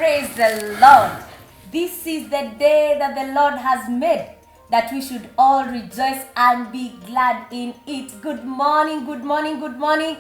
Praise the Lord. This is the day that the Lord has made, that we should all rejoice and be glad in it. Good morning, good morning, good morning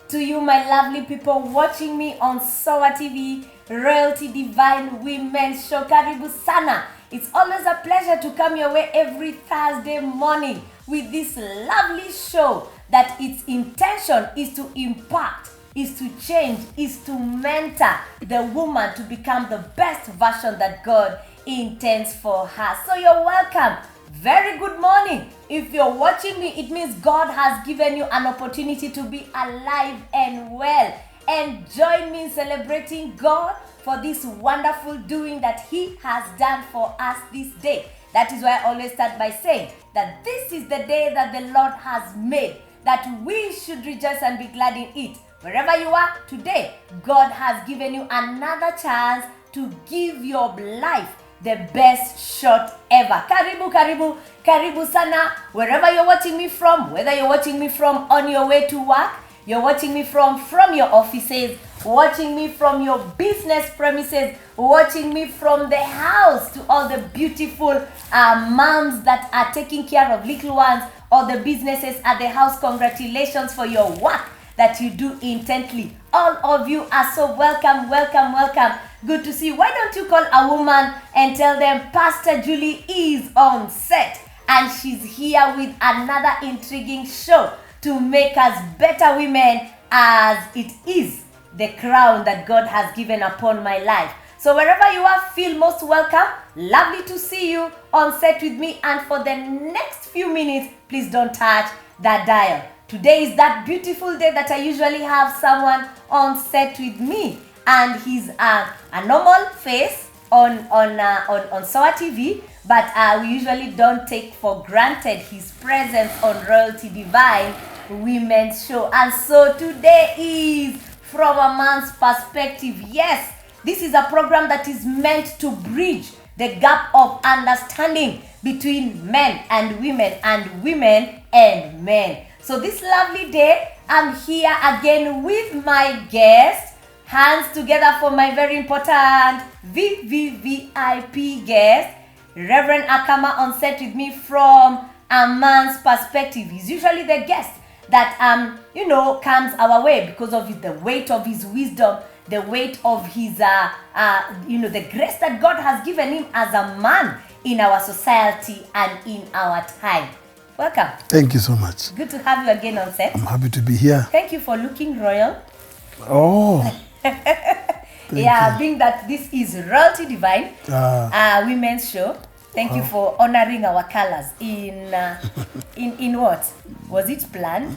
to you, my lovely people watching me on SOA TV, Royalty Divine Women's Show. Karibu sana. It's always a pleasure to come your way every Thursday morning with this lovely show that its intention is to impact, is to change, is to mentor the woman to become the best version that God intends for her. So you're welcome. Very good morning. If you're watching me, it means God has given you an opportunity to be alive and well. And join me in celebrating God for this wonderful doing that He has done for us this day. That is why I always start by saying that this is the day that the Lord has made, that we should rejoice and be glad in it. Wherever you are today, God has given you another chance to give your life the best shot ever. Karibu, karibu, karibu sana. Wherever you're watching me from, whether you're watching me from on your way to work, you're watching me from your offices, watching me from your business premises, watching me from the house, to all the beautiful moms that are taking care of little ones, or the businesses at the house. Congratulations for your work that you do intently. All of you are so welcome, welcome, welcome. Good to see you. Why don't you call a woman and tell them Pastor Julie is on set and she's here with another intriguing show to make us better women, as it is the crown that God has given upon my life. So wherever you are, feel most welcome. Lovely to see you on set with me. And for the next few minutes, please don't touch that dial. Today is that beautiful day that I usually have someone on set with me, and he's a normal face on SOA TV, but we usually don't take for granted his presence on Royalty Divine Women's Show. And so today is From a Man's Perspective. Yes, this is a program that is meant to bridge the gap of understanding between men and women and men. So this lovely day, I'm here again with my guest. Hands together for my very important VVVIP guest, Reverend Akama, on set with me from a man's perspective. He's usually the guest that comes our way because of the weight of his wisdom, the weight of his the grace that God has given him as a man in our society and in our time. Welcome. Thank you so much. Good to have you again on set. I'm happy to be here. Thank you for looking royal. Oh. Yeah, being that this is Royalty Divine Women's Show. Thank you for honoring our colors in what? Was it planned?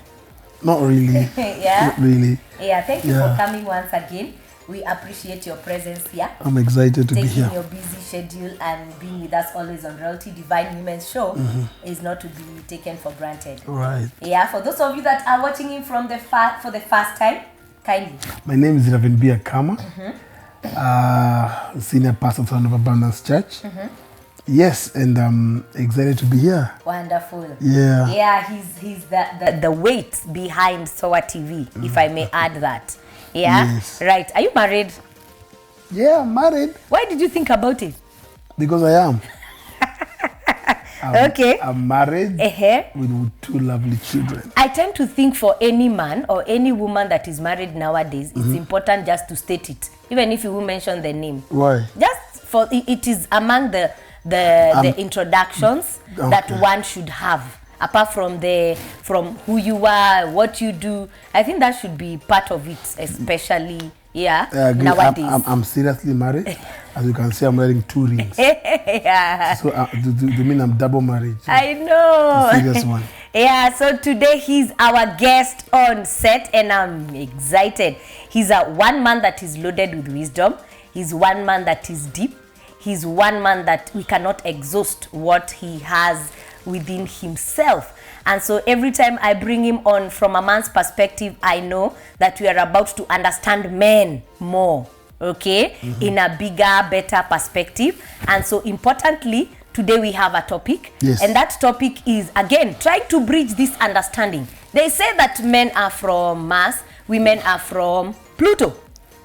Not really. Yeah. Not really. Yeah, thank you for coming once again. We appreciate your presence here. I'm excited to be here. Taking your busy schedule and being with us always on Royalty Divine Women's Show is not to be taken for granted. Right. Yeah, for those of you that are watching him from for the first time, kindly. My name is Reverend Akama, senior pastor of Son of Abundance Church. Yes, and I'm excited to be here. Wonderful. Yeah. Yeah, he's the weight behind SOA TV, if I may add that. Yeah. Yes. Right. Are you married? Yeah, I'm married. Why did you think about it? Because I am. Okay. I'm married with two lovely children. I tend to think for any man or any woman that is married nowadays, it's important just to state it, even if you will mention the name. Why? Just for it is among the introductions that one should have. Apart from who you are, what you do, I think that should be part of it, especially nowadays. I'm seriously married. As you can see, I'm wearing 2 rings. Yeah. So do you mean I'm double married? I know. A serious one. Yeah, so today he's our guest on set and I'm excited. He's one man that is loaded with wisdom. He's one man that is deep. He's one man that we cannot exhaust what he has within himself. And so every time I bring him on from a man's perspective, I know that we are about to understand men more, okay? In a bigger, better perspective. And so importantly, today we have a topic. Yes. And that topic is, again, trying to bridge this understanding. They say that men are from Mars, women are from Pluto.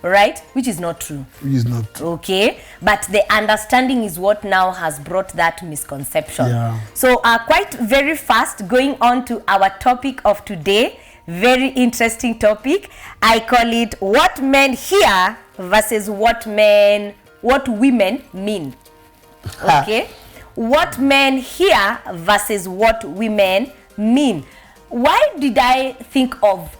right? Which is not true. Which is not true. Okay, but the understanding is what now has brought that misconception. Yeah. So quite very fast, going on to our topic of today. Very interesting topic. I call it what men hear versus what women mean. Okay, what men hear versus what women mean. Why did I think of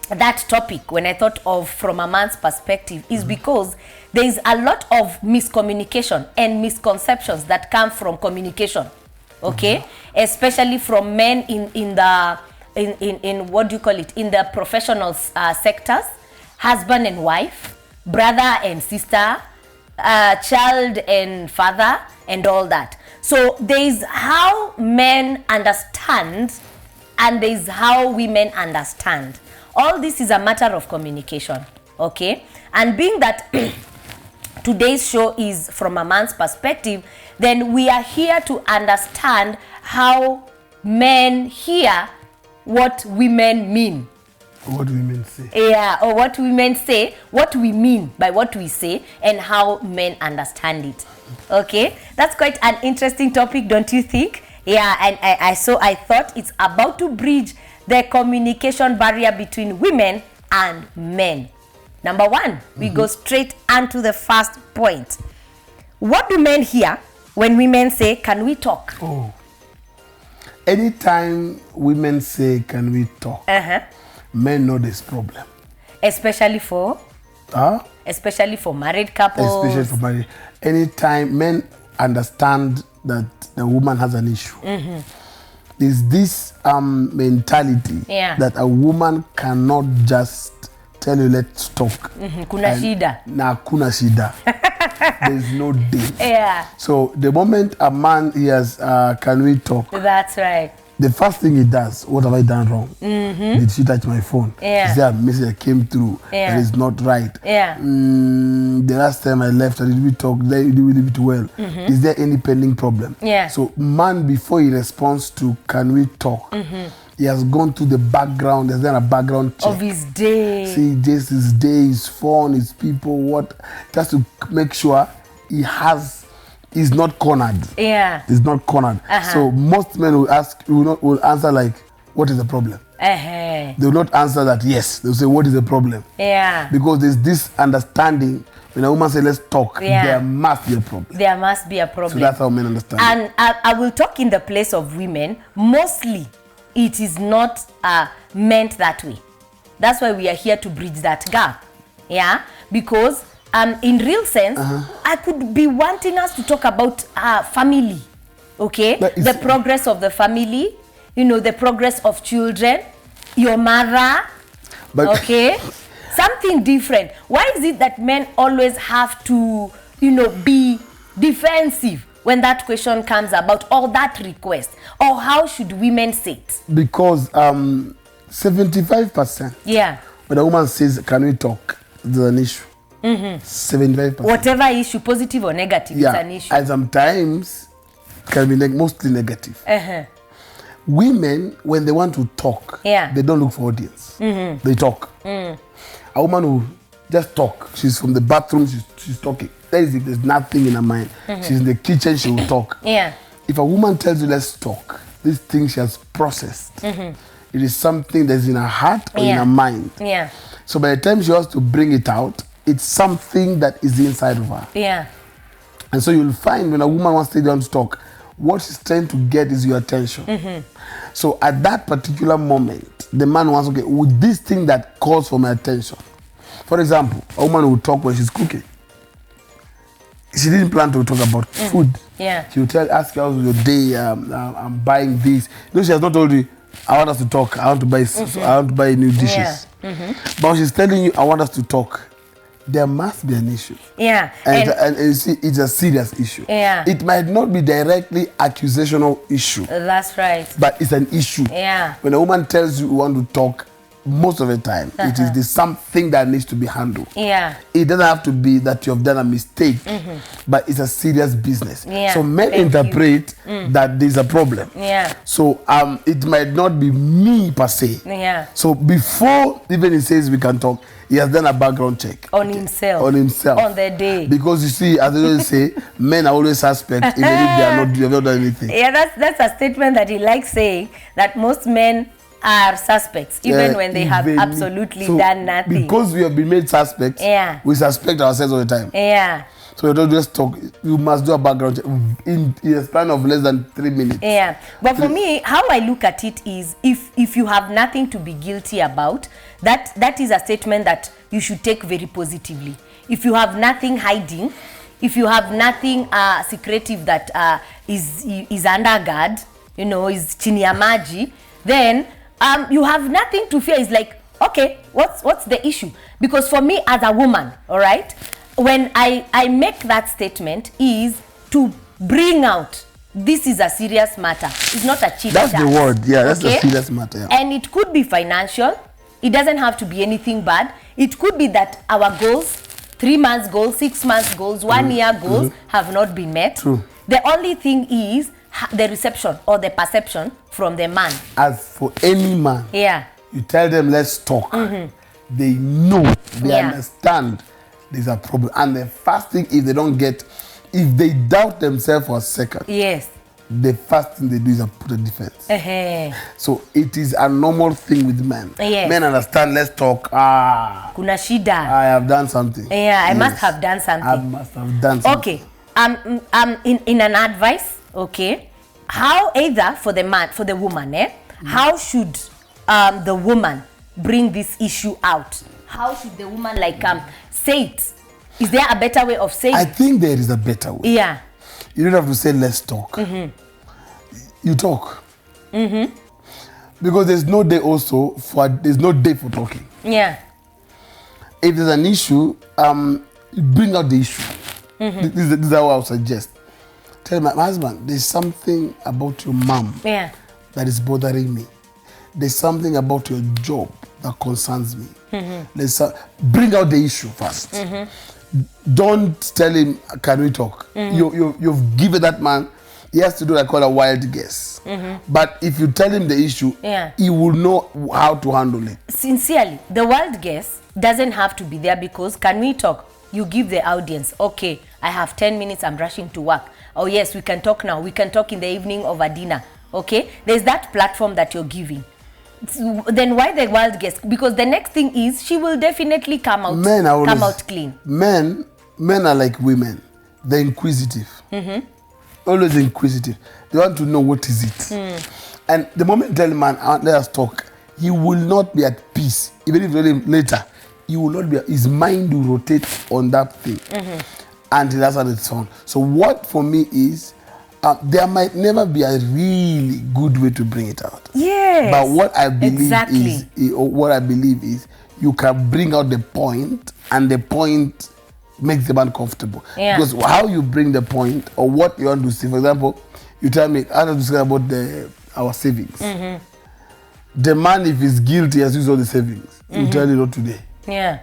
that topic when I thought of from a man's perspective is because there is a lot of miscommunication and misconceptions that come from communication, okay? Especially from men in what do you call it, in the professional sectors, husband and wife, brother and sister, child and father, and all that. So there is how men understand and there is how women understand. All this is a matter of communication, okay? And being that today's show is from a man's perspective, then we are here to understand how men hear what women mean. What women say. Yeah, or what women say, what we mean by what we say, and how men understand it. Okay, that's quite an interesting topic, don't you think? Yeah, and I thought it's about to bridge the communication barrier between women and men. Number one, we go straight onto the first point. What do men hear when women say, "Can we talk?" Oh. Anytime women say, "Can we talk?" Men know this problem. Especially for? Especially for married couples. Especially for married. Anytime men understand that the woman has an issue. There's this mentality that a woman cannot just tell you, "Let's talk." Kuna shida. Na kuna shida. There's no day. Yeah. So the moment a man hears, "Can we talk?" That's right. The first thing he does, what have I done wrong? Did she touch my phone? Is there a message that came through that is not right? The last time I left, did we talk? Did we leave it well? Is there any pending problem? So man, before he responds to "Can we talk?" he has gone to the background. There's then a background check of his day. See, just his day, his phone, his people, just to make sure he's not cornered. He's not cornered. So most men will answer like, "What is the problem?" They will not answer that yes. They'll say, "What is the problem?" Because there's this understanding. When a woman says, "Let's talk," there must be a problem. There must be a problem. So that's how men understand. And I will talk in the place of women. Mostly, it is not meant that way. That's why we are here to bridge that gap. Yeah, because in real sense, I could be wanting us to talk about family, okay? The progress of the family, the progress of children, your mother, okay? Something different. Why is it that men always have to, be defensive when that question comes about, or that request? Or how should women say it? Because 75%. When a woman says, "Can we talk?" there's an issue. 75%. Whatever issue, positive or negative, it's an issue. And sometimes can be mostly negative. Women, when they want to talk, they don't look for audience. They talk. A woman will just talk. She's from the bathroom, she's talking. There's nothing in her mind. She's in the kitchen, she will talk. If a woman tells you, "Let's talk," this thing she has processed. It is something that's in her heart or in her mind. So by the time she wants to bring it out, it's something that is inside of her. And so you'll find when a woman wants to sit down to talk, what she's trying to get is your attention. So at that particular moment, the man wants, "Okay, with this thing that calls for my attention." For example, a woman will talk when she's cooking. She didn't plan to talk about food. She will ask you, "How's your day? I'm buying this." She has not told you, "I want us to talk. I want to buy new dishes." But she's telling you, "I want us to talk." There must be an issue. And you see, it's a serious issue. It might not be directly accusational issue. That's right. But it's an issue. When a woman tells you want to talk, most of the time, it is the something that needs to be handled. Yeah. It doesn't have to be that you have done a mistake, but it's a serious business. Yeah. So men interpret that there's a problem. Yeah. So it might not be me per se. Yeah. So before even he says we can talk, he has done a background check. On himself. On himself. On the day. Because you see, as I always say, men are always suspects even if they have not done anything. Yeah, that's a statement that he likes saying, that most men are suspects even when they have absolutely done nothing. Because we have been made suspects, we suspect ourselves all the time. Yeah. So you don't just talk. You must do a background check in a span of less than 3 minutes. Yeah. But for me, how I look at it is, if you have nothing to be guilty about, that is a statement that you should take very positively. If you have nothing hiding, if you have nothing secretive that is under guard, you know, is chini ya maji, then you have nothing to fear. It's like, okay, what's the issue? Because for me as a woman, all right, when I make that statement is to bring out, this is a serious matter. It's not a cheap That's tax. the word. Yeah, that's Okay? a serious matter. Yeah. And it could be financial. It doesn't have to be anything bad. It could be that our goals, 3 months goals, 6 months goals, 1 year goals have not been met. True. The only thing is the reception or the perception from the man. As for any man, you tell them let's talk. They know, they understand there's a problem. And the first thing, if they doubt themselves for a second, the first thing they do is put a defense. So it is a normal thing with men. Men understand, let's talk. Kuna shida. I have done something. I must have done something. I must have done something. Okay. In an advice, okay, how either for the man, for the woman, how should the woman bring this issue out? How should the woman say it? Is there a better way of saying it? I think there is a better way. Yeah. You don't have to say let's talk. You talk. Because there's no day for talking. Yeah. If there's an issue, bring out the issue. This is how I would suggest. Tell my husband, there's something about your mom that is bothering me. There's something about your job that concerns me. Bring out the issue first. Don't tell him, can we talk? You've given that man, he has to do what I call a wild guess. But if you tell him the issue, he will know how to handle it. Sincerely, the wild guess doesn't have to be there, because can we talk? You give the audience, okay, I have 10 minutes, I'm rushing to work. Oh yes, we can talk now. We can talk in the evening over dinner. Okay? There's that platform that you're giving. Then why the wild guess? Because the next thing is she will definitely come out clean. Men are like women. They're inquisitive. Always inquisitive. They want to know what is it. And the moment you tell a man, let us talk, he will not be at peace. Even if you tell him later, he will not be. His mind will rotate on that thing until that's how it's on. So what for me is, there might never be a really good way to bring it out. Yes. But what I believe is you can bring out the point, and the point makes the man comfortable. Because how you bring the point, or what you want to see, for example, you tell me, I want to say about our savings. The man, if he's guilty, has used all the savings. You tell him not today. Yeah.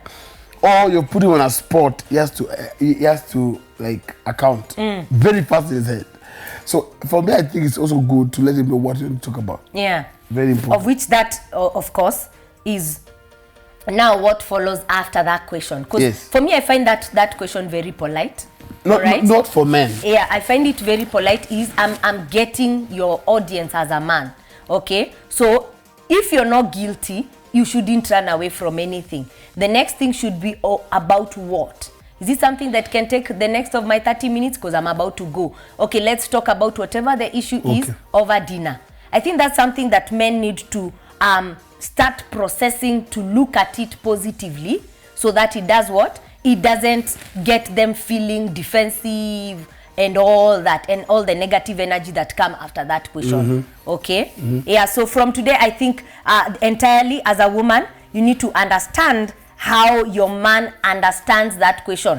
Or you put him on a spot, he has to account very fast in his head. So for me, I think it's also good to let him know what you want to talk about. Yeah. Very important. Of which that, of course, is now what follows after that question. Because for me, I find that question very polite. Not for men. Yeah, I find it very polite. I'm getting your audience as a man. Okay? So if you're not guilty, you shouldn't run away from anything. The next thing should be about what? Is it something that can take the next of my 30 minutes because I'm about to go? Okay, let's talk about whatever the issue is over dinner. I think that's something that men need to start processing, to look at it positively, so that it does what? It doesn't get them feeling defensive and all that, and all the negative energy that come after that question. Okay? Yeah, so from today, I think entirely as a woman, you need to understand how your man understands that question,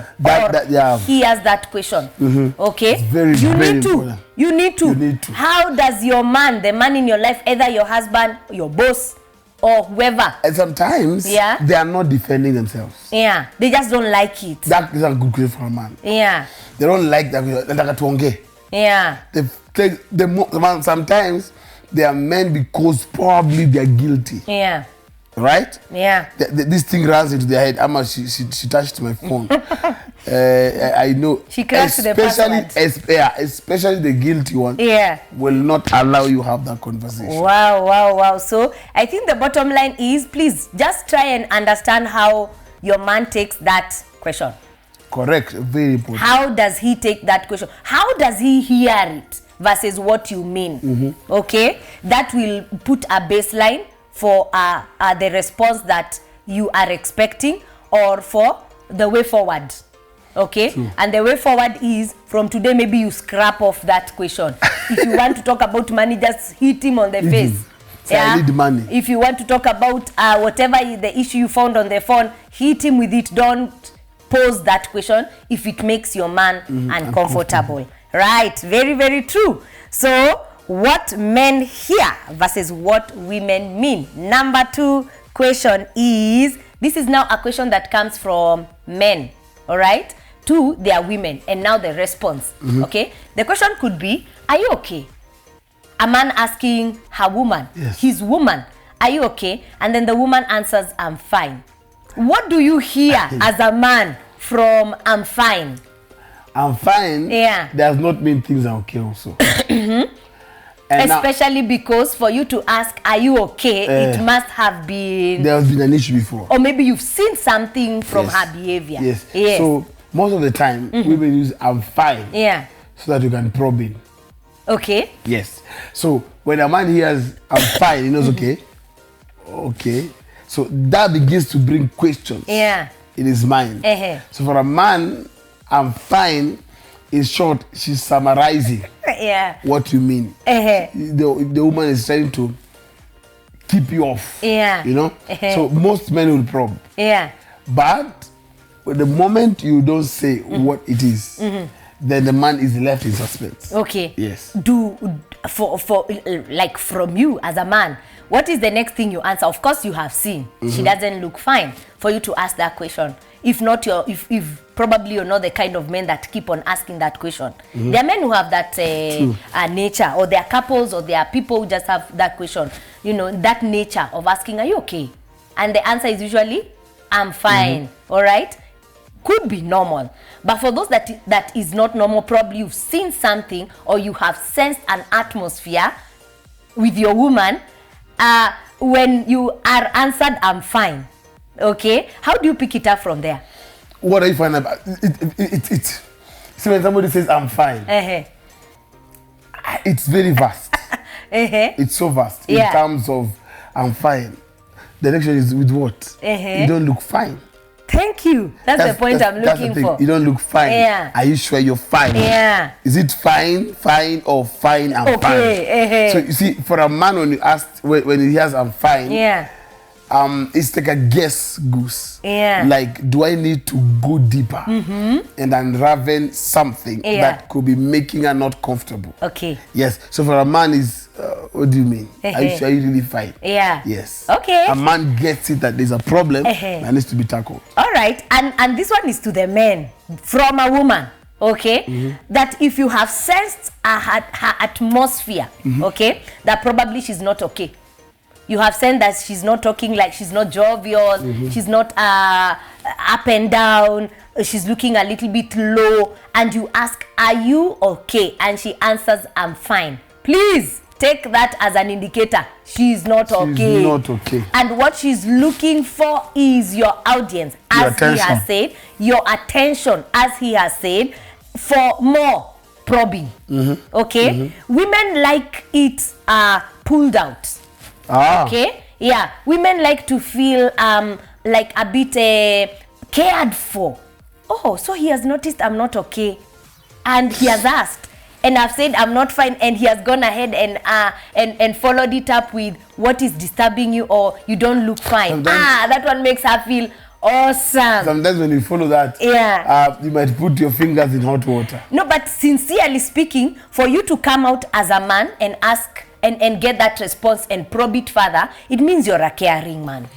hears that question. Okay? It's very important. You need to. How does your man, the man in your life, either your husband, your boss, or whoever. And sometimes they are not defending themselves. Yeah, they just don't like it. That is a good question for a man. Yeah. They don't like that. Yeah. Sometimes they are men because probably they are guilty. Yeah. Right? Yeah. This thing runs into their head. Amma, she touched my phone. I know. She crashed the password. Especially the guilty one. Yeah. Will not allow you have that conversation. Wow. So I think the bottom line is, please just try and understand how your man takes that question. Correct. Very important. How does he take that question? How does he hear it versus what you mean? Okay? That will put a baseline for the response that you are expecting, or for the way forward. Okay? True. And the way forward is, from today, maybe you scrap off that question. If you want to talk about money, just hit him on the face. I need money. If you want to talk about whatever the issue you found on the phone, hit him with it. Don't pose that question if it makes your man uncomfortable. Right? Very, very true. So, what men hear versus what women mean. Number 2 question is, this is now a question that comes from men, all right, to their women, and now the response. Okay, the question could be, are you okay? A man asking her woman, his woman, are you okay? And then the woman answers, I'm fine. What do you hear as a man from I'm fine? I'm fine does not mean things are okay also. Especially because for you to ask, are you okay, it must have been... There has been an issue before. Or maybe you've seen something from her behavior. Yes. So, most of the time, women use I'm fine. Yeah. So that you can probe in. Okay. Yes. So, when a man hears I'm fine, he knows, okay. Okay. So, that begins to bring questions in his mind. So, for a man, I'm fine, in short, she's summarizing what you mean. The woman is trying to keep you off. You know? So most men will probe. But the moment you don't say what it is, then the man is left in suspense. Okay. Yes. For like from you as a man, what is the next thing you answer? Of course you have seen she doesn't look fine for you to ask that question. If not, if probably you're not the kind of men that keep on asking that question. There are men who have that nature, or there are couples, or there are people who just have that question, you know, that nature of asking, are you okay? And the answer is usually, I'm fine. All right? Could be normal. But for those that is not normal, probably you've seen something, or you have sensed an atmosphere with your woman when you are answered, I'm fine. Okay, how do you pick it up from there? What I find about it? So when somebody says I'm fine, it's very vast. It's so vast in terms of I'm fine. The next one is with what? You don't look fine. Thank you. That's the point I'm looking for. You don't look fine. Are you sure you're fine? Is it fine, or fine and fine? So you see, for a man, when you ask, when he hears I'm fine, it's like a guess goose. Like, do I need to go deeper and unravel something that could be making her not comfortable? Okay. Yes. So for a man is, what do you mean? Are you sure you're really fine? Yes. Okay. A man gets it that there's a problem that needs to be tackled. All right. And this one is to the men from a woman. Okay, that if you have sensed her atmosphere, okay, that probably she's not okay. You have sensed that she's not talking, like she's not jovial, she's not up and down, she's looking a little bit low, and you ask, are you okay? And she answers, I'm fine. Please take that as an indicator. She's not okay. She's not okay. And what she's looking for is your audience, as he has said, your attention, as he has said, for more probing. Okay? Women like it pulled out. Okay, women like to feel like a bit cared for. Oh, so he has noticed I'm not okay, and he has asked, and I've said I'm not fine, and he has gone ahead and followed it up with what is disturbing you, or you don't look fine. That one makes her feel awesome. Sometimes when you follow that, you might put your fingers in hot water. No, but sincerely speaking, for you to come out as a man and ask and get that response and probe it further, it means you're a caring man.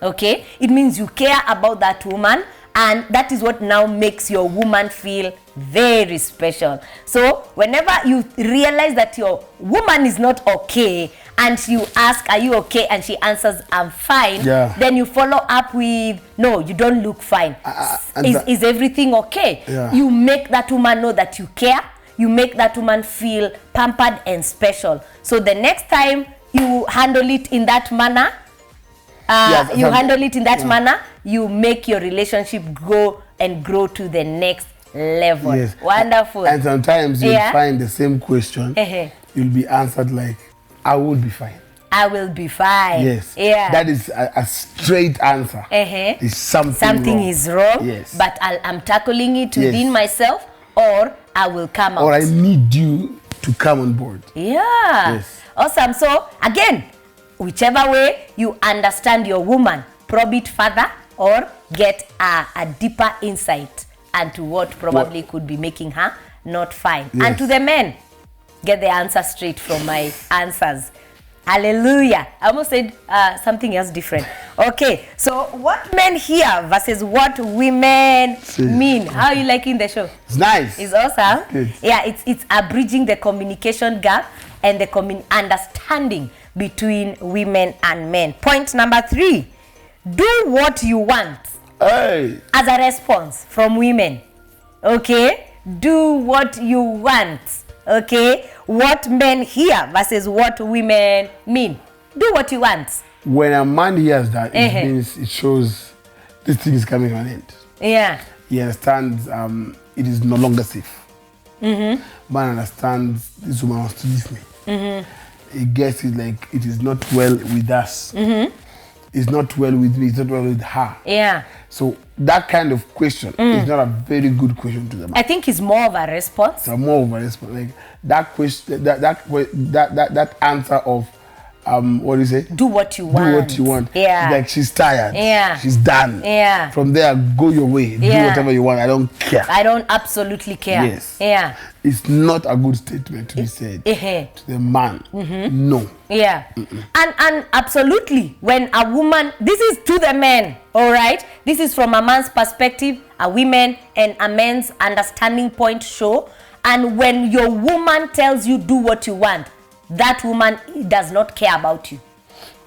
Okay? It means you care about that woman, and that is what now makes your woman feel very special. So whenever you realize that your woman is not okay, and you ask, are you okay? And she answers, I'm fine. Yeah. Then you follow up with, no, you don't look fine. Is everything okay? Yeah. You make that woman know that you care. You make that woman feel pampered and special. So the next time you handle it in that manner, you make your relationship grow to the next level. Yes. Wonderful. And sometimes you'll find the same question, you'll be answered like, I will be fine. I will be fine. Yes. Yeah. That is a straight answer. Is something wrong. Is wrong. Yes. But I'm tackling it within myself, or I will come out. Or I need you to come on board. Yeah. Yes. Awesome. So again, whichever way you understand your woman, probe it further or get a deeper insight into what probably could be making her not fine. Yes. And to the men, get the answer straight from my answers. Hallelujah. I almost said something else different. Okay, so what men hear versus what women mean. How are you liking the show? It's nice. It's awesome. Good. Yeah, it's bridging the communication gap and the understanding between women and men. Point number 3, do what you want. Hey. As a response from women. Okay? Do what you want. Okay? What men hear versus what women mean. Do what you want. When a man hears that, it means it shows this thing is coming to an end. Yeah. He understands it is no longer safe. Man understands this woman wants to leave me. He gets it like it is not well with us. It's not well with me, it's not well with her. Yeah. So that kind of question is not a very good question to the man. I think it's more of a response. It's more of a response. Like that question, that answer of what do you say? Do what you want. Do what you want. Yeah. Like she's tired. Yeah. She's done. Yeah. From there, go your way. Do whatever you want. I don't care. I don't absolutely care. Yes. Yeah. It's not a good statement to be said to the man. No. Yeah. And absolutely, when a woman, this is to the men, all right? This is from a man's perspective, a woman and a man's understanding point show. And when your woman tells you do what you want, that woman does not care about you.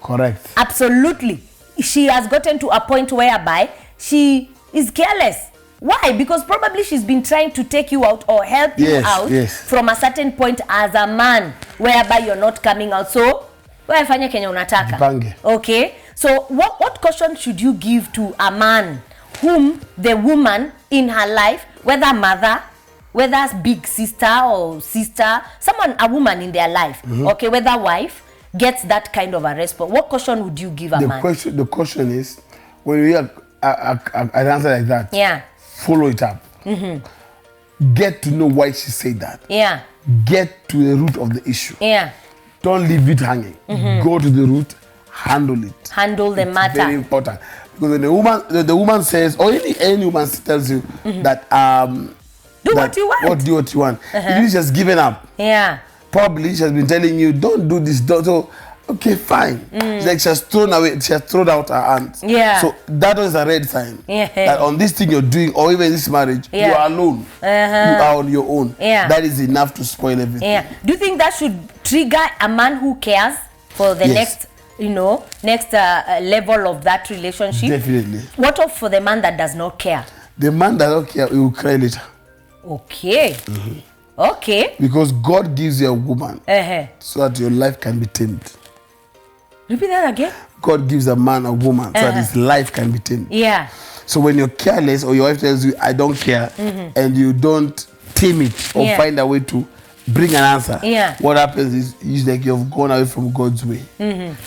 Correct. Absolutely. She has gotten to a point whereby she is careless. Why? Because probably she's been trying to take you out or help you out from a certain point as a man, whereby you're not coming out. So, fanya kenye unataka. Jipange. Okay? So, what caution should you give to a man whom the woman in her life, whether mother, whether big sister or sister, a woman in their life, okay, whether wife, gets that kind of a response? What caution would you give a man? The question is, when you hear an answer like that, follow it up. Get to know why she said that. Yeah. Get to the root of the issue. Yeah. Don't leave it hanging. Go to the root, handle it. Handle the matter. Very important. Because when the woman says, or any woman tells you that do what you want. Do what you want. It means she's given up. Yeah. Probably she has been telling you, don't do this, don't. So, okay, fine. It's like she has thrown out her hands. Yeah. So that was a red sign. Yeah. That on this thing you're doing, or even this marriage, you are alone. You are on your own. Yeah. That is enough to spoil everything. Yeah. Do you think that should trigger a man who cares for the next level of that relationship? Definitely. What of for the man that does not care? The man that does not care, he will cry later. Okay. Okay. Because God gives you a woman so that your life can be tamed. Repeat that again. God gives a man a woman so that his life can be tamed. Yeah. So when you're careless or your wife tells you, I don't care, and you don't tame it or find a way to bring an answer, what happens is it's like you've gone away from God's way.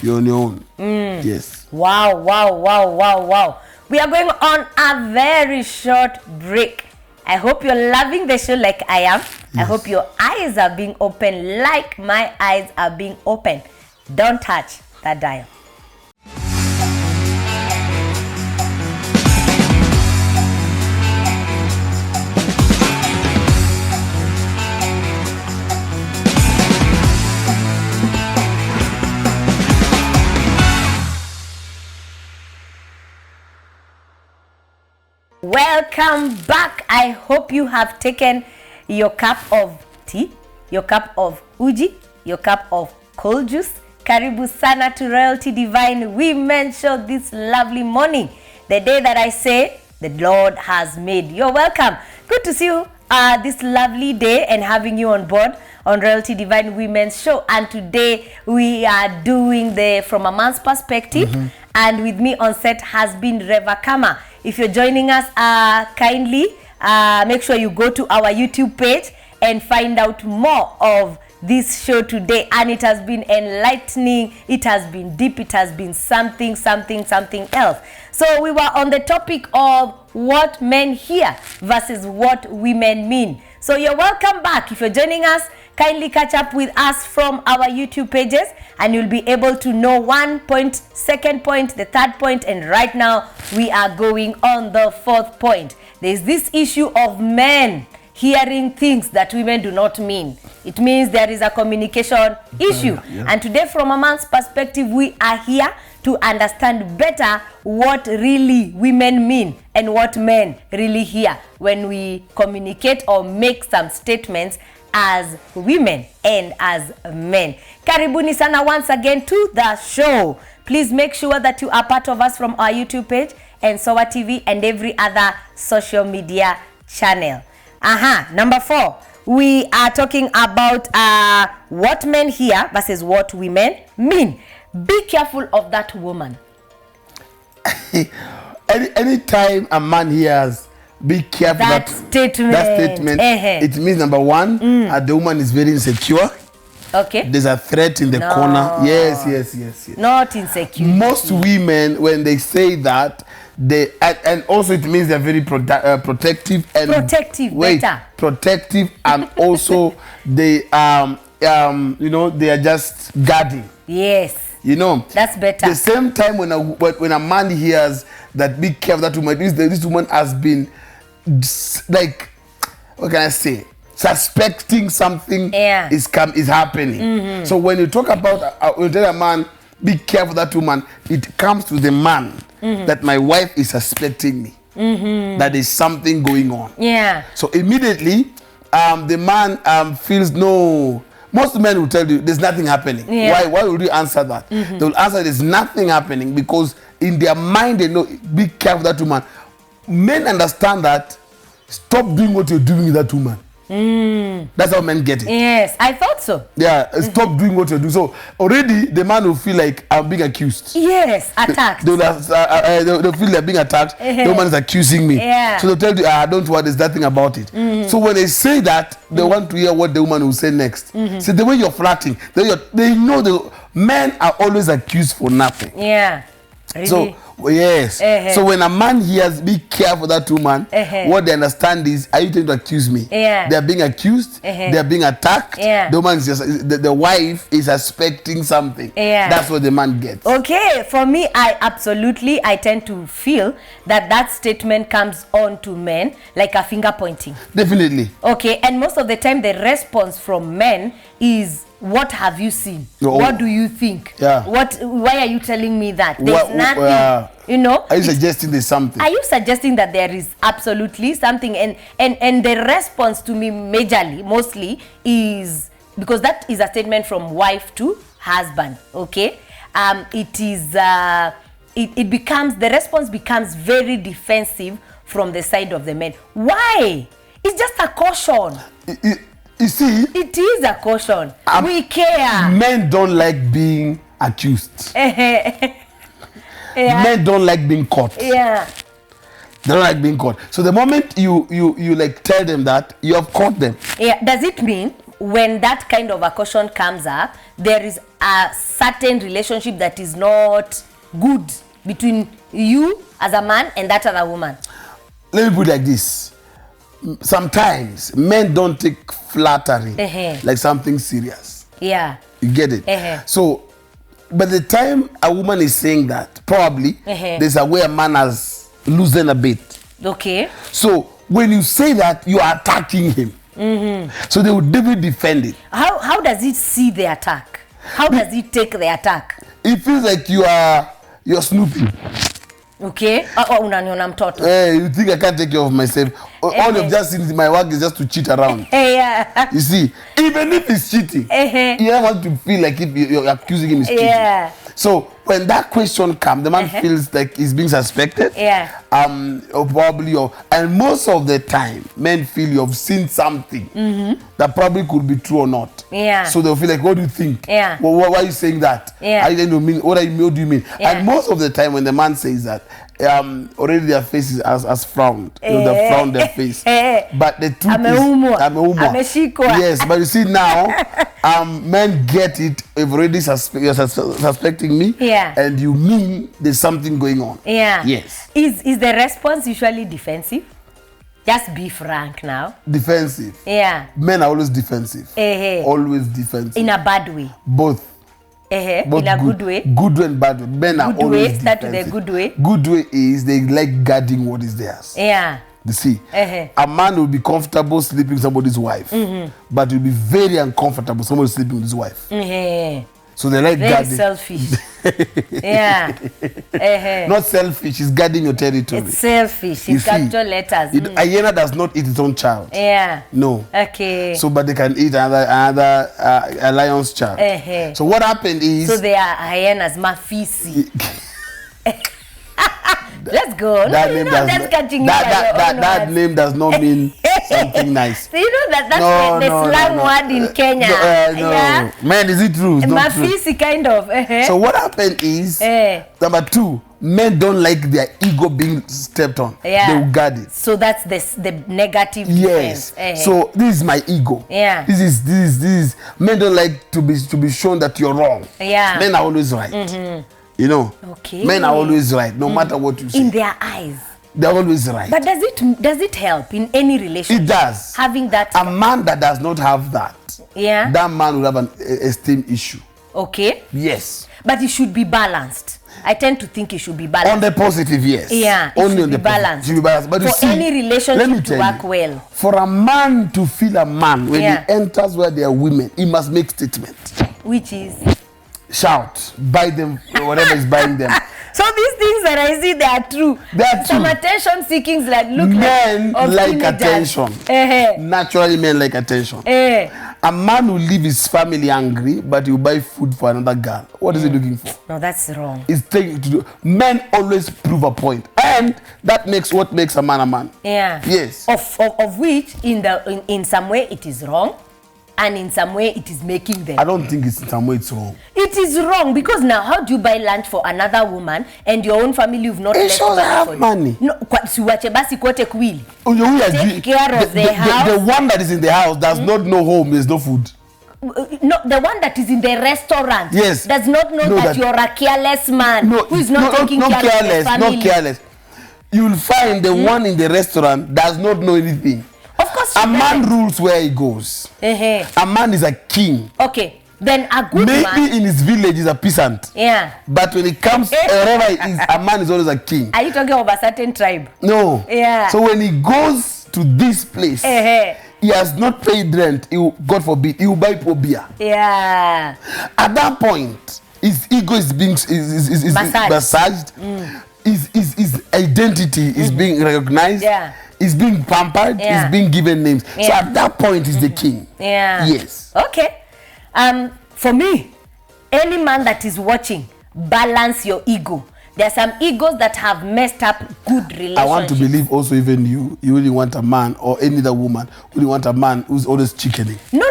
You're on your own. Yes. Wow, wow, wow, wow, wow. We are going on a very short break. I hope you're loving the show like I am. Yes. I hope your eyes are being open like my eyes are being open. Don't touch that dial. Welcome back. I hope you have taken your cup of tea, your cup of uji, your cup of cold juice. Karibu sana to Royalty Divine Women Show this lovely morning. The day that I say the Lord has made. You're welcome. Good to see you this lovely day and having you on board on Royalty Divine Women's Show. And today we are doing the From a Man's Perspective. And with me on set has been Reva Kama. If you're joining us, kindly make sure you go to our YouTube page and find out more of this show today. And it has been enlightening, it has been deep, it has been something else. So we were on the topic of what men hear versus what women mean. So you're welcome back. If you're joining us, kindly catch up with us from our YouTube pages and you'll be able to know 1 point, second point, the third point, and right now we are going on the fourth point. There's this issue of men hearing things that women do not mean. It means there is a communication issue. And today, from a man's perspective, we are here to understand better what really women mean and what men really hear when we communicate or make some statements as women and as men. Karibuni sana once again to the show. Please make sure that you are part of us from our YouTube page and SOA TV and every other social media channel. Number 4, we are talking about what men hear versus what women mean. Be careful of that woman. Anytime a man hears be careful that statement, it means number 1, the woman is very insecure. Okay. There's a threat in the corner. Yes. Not insecure. Most women, when they say that, they and also it means they're very protective and protective and also they they are just guarding. Yes. That's better. The same time when a man hears that be careful that woman, this woman has been like, what can I say, suspecting something is happening. So when you talk about when you tell a man be careful that woman, it comes to the man that my wife is suspecting me. That is something going on. So immediately the man feels no. Most men will tell you there's nothing happening. Why would you answer that? They will answer there's nothing happening because in their mind they know be careful that woman. Men understand that stop doing what you're doing with that woman. That's how men get it. Yes, I thought so. Stop doing what you're doing. So already the man will feel like I'm being accused. Yes, attacked. They'll feel like being attacked. The woman is accusing me. So they'll tell you, don't worry, there's nothing about it. So when they say that, they want to hear what the woman will say next. So the way you're flirting, they know the men are always accused for nothing. Really? So so when a man hears be careful that woman, what they understand is, are you trying to accuse me? They are being accused, they are being attacked. The woman is just the wife is suspecting something. That's what the man gets. Okay, for me, I tend to feel that statement comes on to men like a finger pointing. Definitely. Okay, and most of the time the response from men is, what have you seen? What do you think? Why are you telling me that? There's nothing, Are you suggesting there's something? Are you suggesting that there is absolutely something? And the response to me mostly is, because that is a statement from wife to husband, okay? It becomes, the response becomes very defensive from the side of the men. Why? It's just a caution. You see, it is a caution. We care. Men don't like being accused. Men don't like being caught. They don't like being caught. So the moment you like tell them that, you have caught them. Does it mean when that kind of a caution comes up, there is a certain relationship that is not good between you as a man and that other woman? Let me put it like this. Sometimes men don't take flattery like something serious. You get it? So by the time a woman is saying that, probably there's a way a man has loosened a bit. Okay. So when you say that, you are attacking him. So they would definitely defend it. How does it see the attack? How does it take the attack? It feels like you're snooping. Okay. Unaniona mtoto. You think I can't take care of myself? All you've just seen my work is just to cheat around. Yeah. You see, even if he's cheating, you don't want to feel like if you're accusing him of cheating. Yeah. So when that question comes, the man feels like he's being suspected. Yeah. And most of the time, men feel you've seen something that probably could be true or not. Yeah. So they'll feel like, what do you think? Yeah. Well, why are you saying that? Yeah. I don't mean. What do you mean? Yeah. And most of the time, when the man says that, already their face is as frowned. They've frowned their face. But the truth is, yes. But you see now, men get it. You've already you're suspecting me. Yeah. And you mean there's something going on. Yeah. Yes. Is the response usually defensive? Just be frank now. Defensive. Yeah. Men are always defensive. Always defensive. In a bad way. Both. In a good way. Good way and bad way. Men are always defensive. Start with the good way. Good way is they like guarding what is theirs. Yeah. You see, a man will be comfortable sleeping with somebody's wife, but will be very uncomfortable somebody sleeping with his wife. So they like very guarding. Selfish. Yeah. Not selfish, it's guarding your territory. It's selfish. It's capital letters. A hyena does not eat its own child. Yeah. No. Okay. So, but they can eat another a lion's child. So what happened is... So they are hyenas, mafisi. Let's go. That name does not mean something nice. So you know that's the slang word in Kenya. Yeah? Man, is it true? It's not true. Mafisi kind of. So what happened is, number two, men don't like their ego being stepped on. Yeah. They will guard it. So that's the negative defense. Yes. So this is my ego. Yeah. This is. Men don't like to be shown that you're wrong. Yeah. Men are always right. You know, men are always right, no matter what you say. In their eyes. They're always right. But does it help in any relationship? It does. Having that. A man that does not have that, that man will have an esteem issue. Okay. Yes. But it should be balanced. I tend to think it should be balanced. On the positive, yes. Yeah, only on the balanced. Should be balanced. But for you see, any relationship to work well. For a man to feel a man, when he enters where there are women, he must make statements. Which is? Shout, buy them, whatever is buying them. So these things that I see, they are true. They are Some true. attention seekings look men like teenagers. Attention. Naturally, men like attention. A man will leave his family angry, but he will buy food for another girl. What is he looking for? No, that's wrong. It's taking to do. Men always prove a point, and that makes what makes a man a man. Yeah. Yes. Of which, in some way, it is wrong. And in some way, it is making them. I don't think it's in some way it's wrong. It is wrong because now, how do you buy lunch for another woman and your own family you've not left money? Have money. No, take care of the house. The one that is in the house does not know home. There's no food. No, the one that is in the restaurant does not know that you're a careless man who is not taking care of the family. Not careless. You'll find the one in the restaurant does not know anything. Of course, a man rules where he goes. A man is a king. Okay, then a good man. Maybe in his village is a peasant. Yeah. But when it comes wherever he is, a man is always a king. Are you talking of a certain tribe? No. Yeah. So when he goes to this place, he has not paid rent. God forbid, he will buy poor beer. Yeah. At that point, his ego is being massaged. His identity is being recognized. Yeah. Is being pampered, is being given names. So at that point, he's the king. Yeah. Yes. Okay. For me, any man that is watching, balance your ego. There are some egos that have messed up good relationships. I want to believe also even you really want a man or any other woman who want a man who's always chickening. No.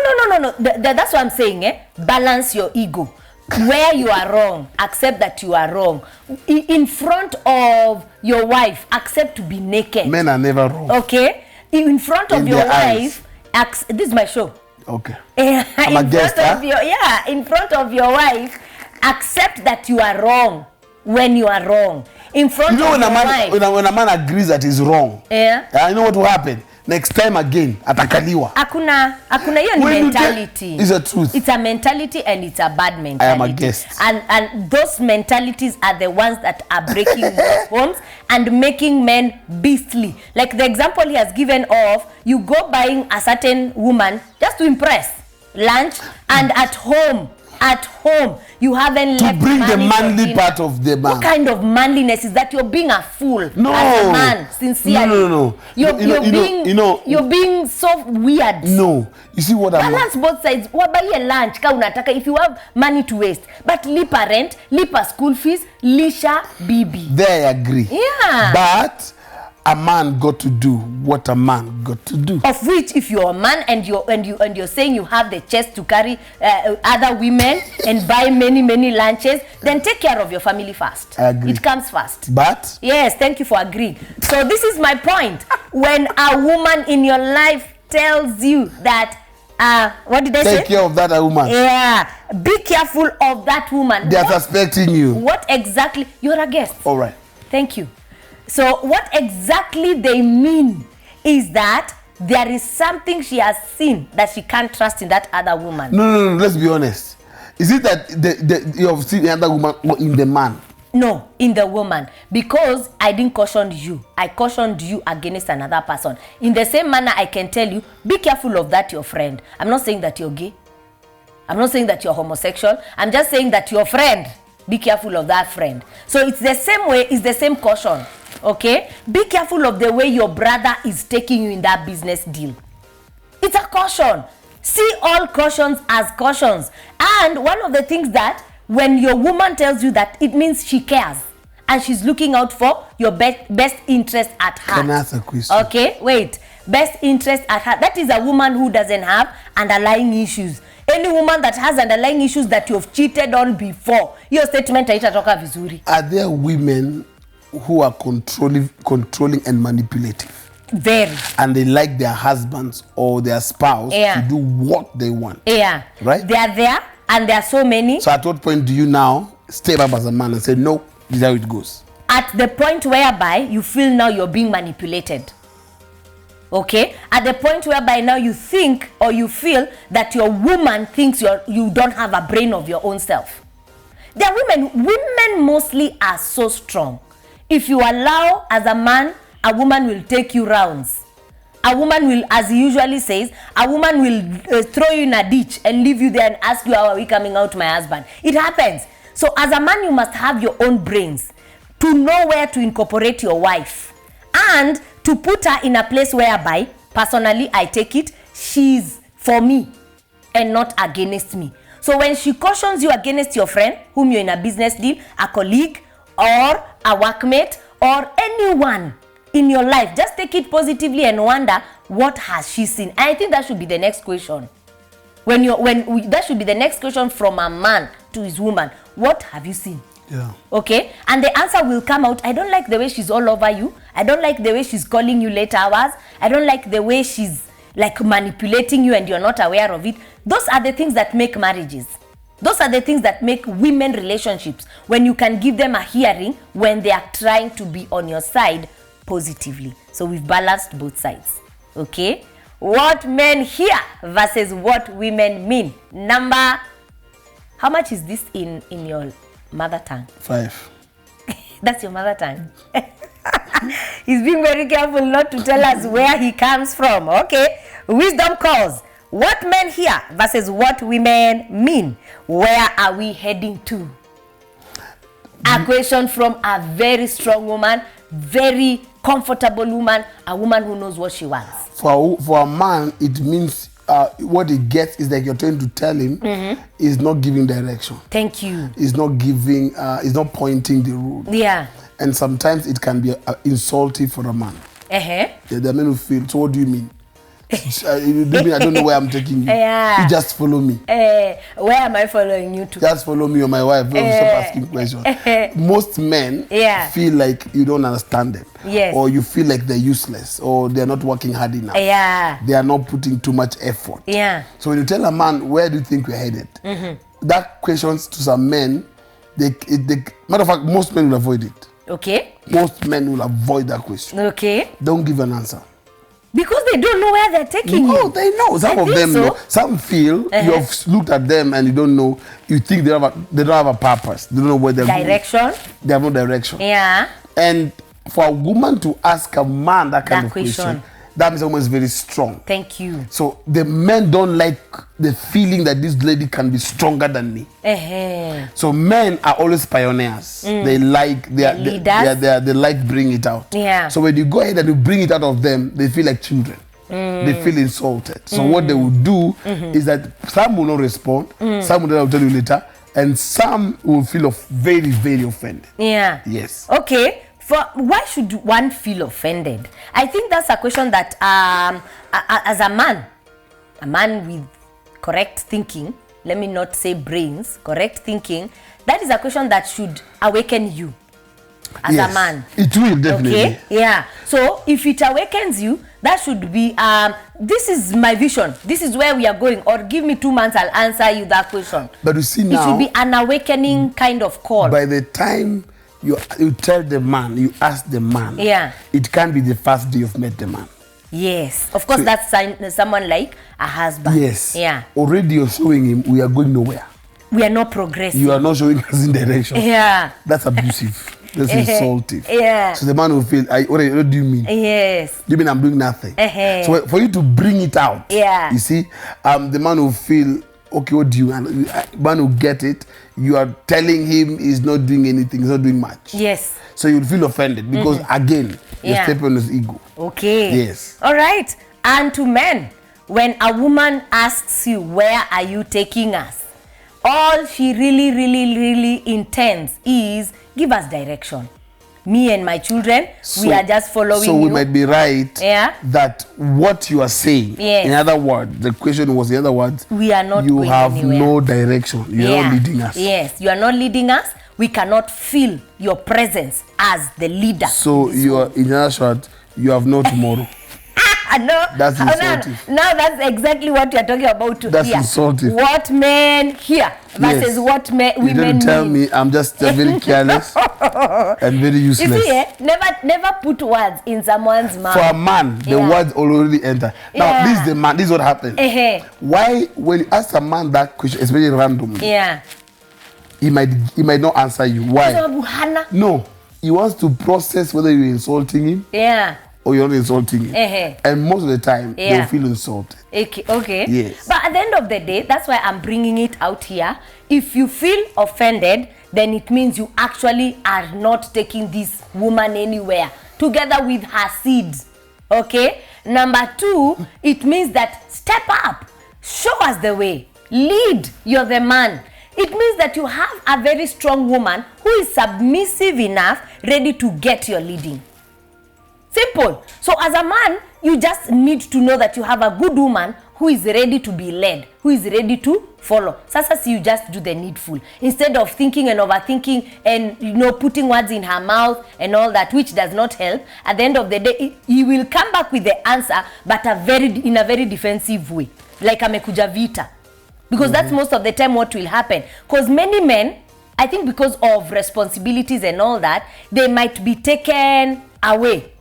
That's what I'm saying. Balance your ego. Where you are wrong, accept that you are wrong. In front of your wife, accept to be naked. Men are never wrong. Okay? In front of your wife, this is my show. Okay. I'm a guest, in front of your wife, accept that you are wrong when you are wrong. In front of your wife. When a man agrees that he's wrong, I know what will happen. Next time again, atakaliwa. Hakuna hiyo ni mentality. It's a truth. It's a mentality and it's a bad mentality. I am a guest. And those mentalities are the ones that are breaking homes and making men beastly. Like the example he has given of, you go buying a certain woman just to impress lunch, and at home at home you haven't left to bring the money manly part of the man. What kind of manliness is that? You're being a fool. No. As a man, sincerely. No. You're being so weird. No. You see what I'm... Balance both sides. What buy a lunch? Ka unataka if you have money to waste. But lipa rent, lipa school fees, lisha bibi. There I agree. Yeah. But a man got to do what a man got to do. Of which, if you're a man and you're saying you have the chest to carry other women and buy many lunches, then take care of your family first. I agree. It comes first. But yes, thank you for agreeing. So this is my point. When a woman in your life tells you that, what did I say? Take care of that woman. Yeah, be careful of that woman. They are suspecting you. What exactly? You're a guest. All right. Thank you. So what exactly they mean is that there is something she has seen that she can't trust in that other woman. No. Let's be honest. Is it that you have seen the other woman or in the man? No, in the woman. Because I didn't caution you. I cautioned you against another person. In the same manner, I can tell you, be careful of that your friend. I'm not saying that you're gay. I'm not saying that you're homosexual. I'm just saying that your friend. Be careful of that friend. So it's the same way, it's the same caution. Okay? Be careful of the way your brother is taking you in that business deal. It's a caution. See all cautions as cautions. And one of the things that when your woman tells you that, it means she cares. And she's looking out for your best interest at heart. Can I ask a question? Okay, wait. Best interest at heart. That is a woman who doesn't have underlying issues. Any woman that has underlying issues that you've cheated on before, your statement haitatoka vizuri. Are there women who are controlling and manipulative? Very. And they like their husbands or their spouse to do what they want. Yeah. Right? They are there, and there are so many. So at what point do you now step up as a man and say, no, this is how it goes? At the point whereby you feel now you're being manipulated. Okay? At the point whereby now you think or you feel that your woman thinks you don't have a brain of your own self. There are women mostly are so strong. If you allow as a man, a woman will take you rounds. A woman will, as he usually says, a woman will throw you in a ditch and leave you there and ask you, how are we coming out, my husband? It happens. So as a man, you must have your own brains to know where to incorporate your wife and to put her in a place whereby, personally, I take it, she's for me and not against me. So when she cautions you against your friend, whom you're in a business deal, a colleague, or a workmate, or anyone in your life, just take it positively and wonder, what has she seen? And I think that should be the next question. That should be the next question from a man to his woman. What have you seen? Yeah. Okay? And the answer will come out, I don't like the way she's all over you. I don't like the way she's calling you late hours. I don't like the way she's like manipulating you and you're not aware of it. Those are the things that make marriages. Those are the things that make women relationships. When you can give them a hearing when they are trying to be on your side positively. So we've balanced both sides. Okay? What men hear versus what women mean. Number, how much is this in your mother tongue? 5. That's your mother tongue. He's being very careful not to tell us where he comes from. Okay? Wisdom calls. What men hear versus what women mean. Where are we heading to? A question from a very strong woman, very comfortable woman, a woman who knows what she wants. For a man, it means what he gets is like you're trying to tell him is not giving direction. Thank you. Is not giving, is not pointing the road. Yeah. And sometimes it can be insulting for a man. Yeah, the men who feel, so what do you mean? I don't know where I'm taking you. Yeah. You just follow me. Where am I following you to? Just follow me or my wife. Don't stop asking questions. Most men feel like you don't understand them. Yes. Or you feel like they're useless or they're not working hard enough. Yeah. They are not putting too much effort. Yeah. So when you tell a man, where do you think we're headed? That questions to some men, matter of fact, most men will avoid it. Okay. Most men will avoid that question. Okay. Don't give an answer. Because they don't know where they're taking you. No, they know. Some of them know. Some feel you have looked at them and you don't know. You think they don't have a purpose. They don't know where they're going. Direction. They have no direction. Yeah. And for a woman to ask a man that kind of question, that means a woman is very strong. Thank you. So the men don't like the feeling that this lady can be stronger than me. So men are always pioneers. They like they like bring it out. So when you go ahead and you bring it out of them, they feel like children. They feel insulted. So what they will do is that some will not respond, some will tell you later, and some will feel very, very offended. Yes. Okay. Why should one feel offended? I think that's a question that as a man with correct thinking, let me not say brains, correct thinking, that is a question that should awaken you as a man. It will definitely. Okay? Yeah. So if it awakens you, that should be, this is my vision. This is where we are going. Or give me 2 months, I'll answer you that question. But you see now, it should be an awakening kind of call. By the time you tell the man, you ask the man, it can't be the first day you've met the man. Yes. Of course, that's someone like a husband. Yes. Yeah. Already you're showing him we are going nowhere. We are not progressing. You are not showing us in direction. Yeah. That's abusive. That's insulting. Yeah. So the man will feel, what do you mean? Yes. Do you mean I'm doing nothing? So for you to bring it out, you see, the man will feel, okay, what do you, and man will get it. You are telling him he's not doing anything, he's not doing much. Yes. So you'll feel offended because again, you're stepping on his ego. Okay. Yes. All right. And to men, when a woman asks you, where are you taking us? All she really, really, really intends is give us direction. Me and my children, we are just following you. So we might be right that what you are saying, in other words, the question was, in other words, we are not you going have anywhere. No direction. You are not leading us. Yes, you are not leading us. We cannot feel your presence as the leader. So you are, in other short, you have no tomorrow. No, that's insulting. Now that's exactly what you are talking about. That's insulting. What men hear versus what women mean. You didn't tell me. I'm just very careless and very useless. You see, never put words in someone's mouth. For a man, the words already enter. Now, this is the man. This is what happened. Why, when you ask a man that question, it's very random. He might not answer you. Why? No, he wants to process whether you're insulting him. Or you're not insulting him. And most of the time, they'll feel insulted. Okay. Yes. But at the end of the day, that's why I'm bringing it out here. If you feel offended, then it means you actually are not taking this woman anywhere, together with her seeds. Okay? Number 2, it means that step up. Show us the way. Lead. You're the man. It means that you have a very strong woman who is submissive enough, ready to get your leading. Simple. So as a man, you just need to know that you have a good woman who is ready to be led, who is ready to follow. Sasa, you just do the needful. Instead of thinking and overthinking and, putting words in her mouth and all that, which does not help, at the end of the day, he will come back with the answer, but in a very defensive way. Like amekuja vita. Because that's most of the time what will happen. Because many men, I think because of responsibilities and all that, they might be taken away.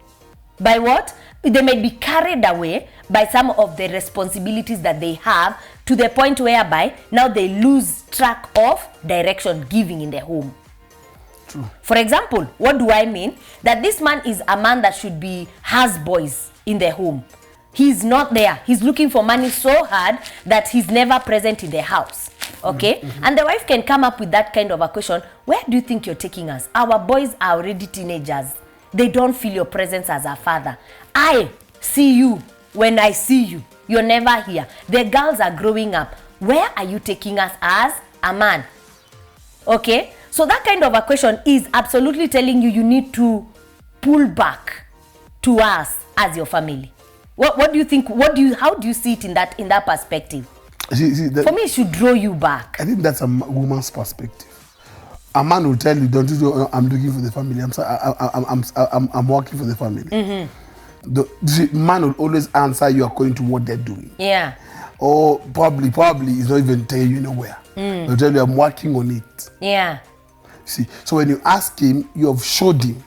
By what? They may be carried away by some of the responsibilities that they have, to the point whereby now they lose track of direction giving in the home. True. For example, what do I mean? That this man is a man that should be has boys in the home. He's not there. He's looking for money so hard that he's never present in the house. Okay? And the wife can come up with that kind of a question. Where do you think you're taking us? Our boys are already teenagers. They don't feel your presence as a father. I see you when I see you. You're never here. The girls are growing up. Where are you taking us as a man? Okay? So that kind of a question is absolutely telling you need to pull back to us as your family. What do you think? How do you see it in that perspective? See, for me, it should draw you back. I think that's a woman's perspective. A man will tell you, "Don't you know I'm looking for the family? I'm working for the family." The man will always answer you according to what they're doing. Yeah. Or probably he's not even telling you nowhere. He'll tell you, "I'm working on it." Yeah. See, so when you ask him, you have showed him,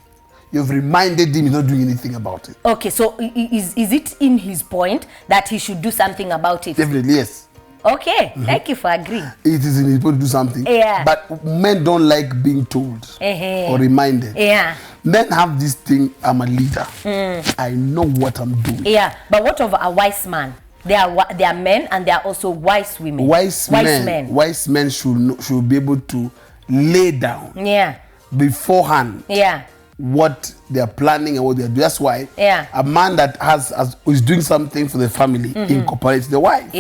you have reminded him he's not doing anything about it. Okay, so is it in his point that he should do something about it? Definitely, yes. Okay, thank you for agreeing. It is in his power to do something. Yeah. But men don't like being told or reminded. Yeah. Men have this thing, I'm a leader. I know what I'm doing. Yeah, but what of a wise man? They are men and they are also wise women. Wise men should be able to lay down beforehand what they are planning and what they are doing. That's why a man that is doing something for the family incorporates the wife.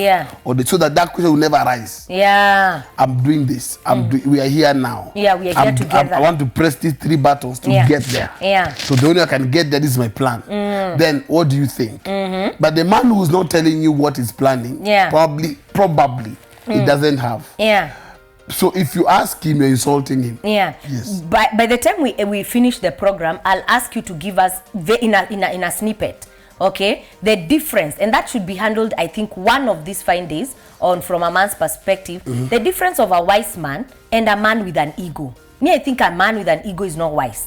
So that question will never arise. I'm doing this. We are here now. We are here together. I want to press these 3 buttons to get there. So the only way I can get there, this is my plan. Then what do you think? But the man who is not telling you what he's planning, probably he doesn't have. So if you ask him, you're insulting him. Yes. By the time we finish the program, I'll ask you to give us in a snippet, okay, the difference, and that should be handled, I think, one of these fine days on From a Man's Perspective, the difference of a wise man and a man with an ego. Me, I think a man with an ego is not wise.